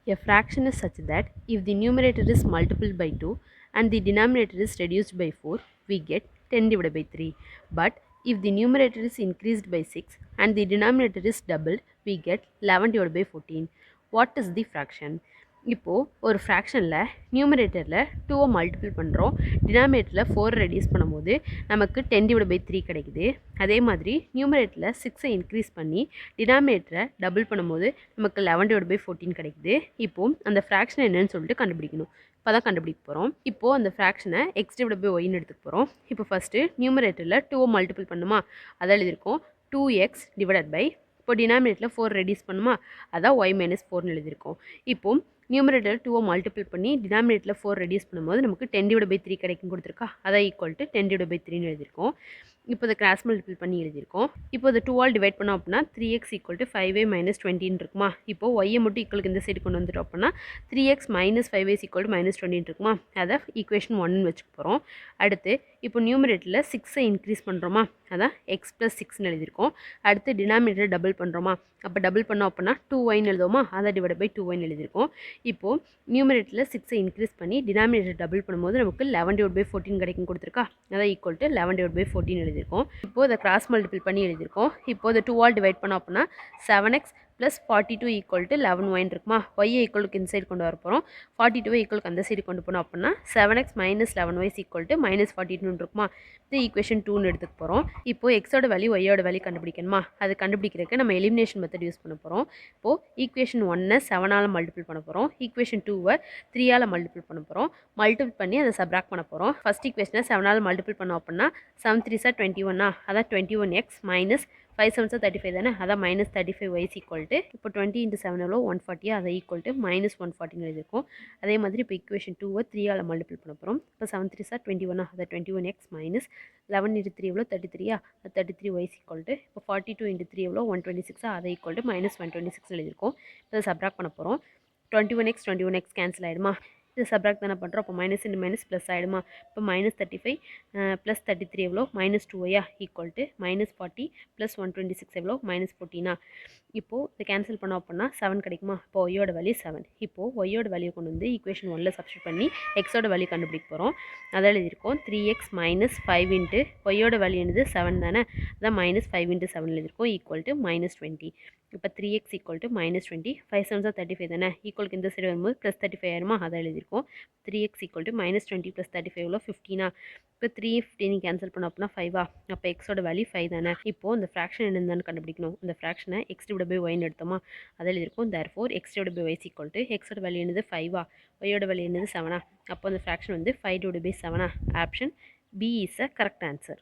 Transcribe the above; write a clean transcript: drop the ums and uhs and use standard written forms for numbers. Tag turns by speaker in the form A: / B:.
A: A fraction is such that if the numerator is multiplied by 2 and the denominator is reduced by 4, we get 10 divided by 3. But if the numerator is increased by 6 and the denominator is doubled, we get 11 divided by 14. What is the fraction? இப்போது ஒரு ஃப்ராக்ஷனில் நியூமரேட்டரில் 2 multiple பண்ணுறோம், டினாமினேட்டரில் 4 reduce பண்ணும்போது நமக்கு 10 divide by 3 கிடைக்குது. அதே மாதிரி நியூமரேட்டரில் 6 இன்க்ரீஸ் பண்ணி டினாமினேட்டரை டபுள் பண்ணும்போது நமக்கு 11 டிவைட் பை 14 கிடைக்குது. இப்போது அந்த ஃப்ராக்ஷன் என்னன்னு சொல்லிட்டு கண்டுபிடிக்கணும். இப்போ தான் கண்டுபிடிக்க போகிறோம். இப்போது அந்த ஃப்ராக்ஷனை எக்ஸ் டிவைட் பை ஒய்னு எடுத்துக்க போகிறோம். இப்போ ஃபஸ்ட்டு நியூமரேட்டரில் 2 மல்டிபிள் பண்ணுமா, அதை எழுதியிருக்கோம் 2x டிவைடட் பை, இப்போ டினாமினேட்டரில் 4 ரெடியூஸ் பண்ணுமா, அதான் y மைனஸ் 4னு எழுதியிருக்கோம். இப்போது நியூமரேட்டர் 2 மல்டிபிள் பண்ணி டினாமினேட்டரில் 4 ரெடியூஸ் பண்ணும்போது நமக்கு 10 டிவைட் பை 3 கிடைக்கும் கொடுத்துருக்கா, அதான் ஈக்குவல் டு 10 டிவைட் பை 3னு எழுதியிருக்கோம். இப்போ இதை கிராஸ் மல்டிபிள் பண்ணி எழுதியிருக்கோம். இப்போ இதை 2 ஆல் டிவைட் பண்ணோம் அப்படின்னா 3x equal to 5y minus 20 இருக்குமா. இப்போ ஒய்யை மட்டும் ஈக்குவலுக்கு இந்த சைடு கொண்டு வந்துட்டோம் அப்படின்னா 3x minus 5y equal to minus 20 இருக்குமா. அதை ஈக்குவேஷன் 1னு வச்சுக்க போகிறோம். அடுத்து இப்போ நியூமரேட்டரில் 6ஐ இன்க்ரீஸ் பண்ணுறோமா, அதான் x ப்ளஸ் 6னு எழுதியிருக்கோம். அடுத்து டினாமினேட்டர் டபுள் பண்ணுறோமா, அப்போ டபுள் பண்ணோம் அப்படின்னா 2yன்னு எழுதுவோமா, அதை டிவைட் பை 2yன்னு எழுதியிருக்கோம். இப்போது நியூமரேட்டரில் 6ஐ இன்க்ரீஸ் பண்ணி டினாமினேட்டர் டபுள் பண்ணும்போது நமக்கு 11 டிவைட் பை 14 கிடைக்கும் கொடுத்துருக்கா, அதான் ஈக்குவல் டு 11 டிவைட் பை 14 எழுதியிருக்கோம். இப்போது அதை கிராஸ் மல்டிபிள் பண்ணி எழுதியிருக்கோம். இப்போது அதை 2 ஆல் டிவைட் பண்ணோம் அப்படின்னா 7x plus 42 equal to 11y இருக்குமா. ஒய்யை ஈக்குவலுக்கு இந்த சைடு கொண்டு வர போகிறோம், 42 ஈக்குவலுக்கு அந்த சைடு கொண்டு போனோம் அப்படின்னா 7x minus 11y equal to minus 42 இருக்குமா. இது ஈக்குவேஷன் 2னு எடுத்துக்க போகிறோம். இப்போது எக்ஸோட வேல்யூ ஒய்யோட வேல்யூ கண்டுபிடிக்கணுமா, அது கண்டுபிடிக்கிறதுக்கு நம்ம எலிமினேஷன் மெத்தட் யூஸ் பண்ண போகிறோம். இப்போது ஈக்குவேஷன் 1 7ஆல் மல்டிபிள் பண்ண போகிறோம், ஈக்குவேஷன் 2 3ஆல் மல்டிபிள் பண்ண போகிறோம். மல்டிபிள் பண்ணி அதை சப்ராக்ட் பண்ண போகிறோம். ஃபஸ்ட் ஈக்குவேஷனை 7ஆல் மல்டிபிள் பண்ணோம் அப்படின்னா 7 3 21, அதான் 21x மைனஸ் 5 7 35 தானே, அதான் மைனஸ் 35y ஈக்குவல் டு, இப்போ 20 × 7 எவ்வளோ 140, அதை ஈக்குவல் டு மைனஸ் 140 எழுதியிருக்கோம். அதே மாதிரி இப்போ ஈக்குவேஷன் 2 3ஆல் மல்டிபிள் பண்ண போகிறோம். இப்போ 7 3 21, அதை 21x மைனஸ் 11 × 3 எவ்வளோ 33, அது 33y ஈக்குவல் டு, இப்போ 42 × 3 எவ்வளோ 126, அதை ஈக்குவல் டு மைனஸ் 126 எழுதியிருக்கோம். இப்போ சப்ராக்ட் பண்ண போகிறோம். 21x கேன்சல் ஆகிடுமா, இது சப்ராக்ட் தானே பண்ணுறோம், அப்போ மைனஸ் இன்டு மைனஸ் ப்ளஸ் ஆகிடுமா. இப்போ மைனஸ் 35 ப்ளஸ் 33 எவ்வளோ minus 2y equal to minus 40 plus 126 எவ்வளோ மைனஸ் 14. இப்போது இதை கேன்சல் பண்ணோம் அப்படின்னா 7 கிடைக்குமா. இப்போ ஒய்யோட வேல்யூ 7. இப்போது ஒய்யோட வேல்யூ கொண்டு வந்து ஈக்குவேஷன் 1ல் சப்ஸ்டிட் பண்ணி எக்ஸோட வேல்யூ கண்டுபிடிக்க போகிறோம். அதை எழுதியிருக்கோம் 3x மைனஸ் 5 இன்ட்டு ஒய்யோட வேல்யூ என்னது 7 தானே, அதான் மைனஸ் 5 × 7 எழுதியிருக்கோம் ஈக்குவல் டு மைனஸ் 20. இப்போ 3x ஈக்குவல் டு மைனஸ் 20, 5 7 35 தானே, ஈக்குவலுக்கு இந்த சைடு வரும்போது ப்ளஸ் 35 ஆயிருமா, அதை எழுதியிருக்கோம். 3x equal to minus 20 plus 35 எவ்வளோ 15. இப்போ 3 15 கேன்சல் பண்ணோம் அப்படின்னா 5, அப்போ எக்ஸோட வேல்யூ 5 தானே. இப்போது இந்த ஃப்ராக்ஷன் என்னன்னு கண்டுபிடிக்கணும். இந்த ஃப்ராக்ஷனை x டிவைட் பை ஒய்னு எடுத்தோமா, அதை எழுதியிருக்கோம். Therefore x divide by y equal to எக்ஸோட வேல்யூ என்னது 5, ஒய்யோட வேல்யூ என்னது 7. அப்போ அந்த ஃப்ராக்ஷன் வந்து 5 divide by 7. Option B is a correct answer.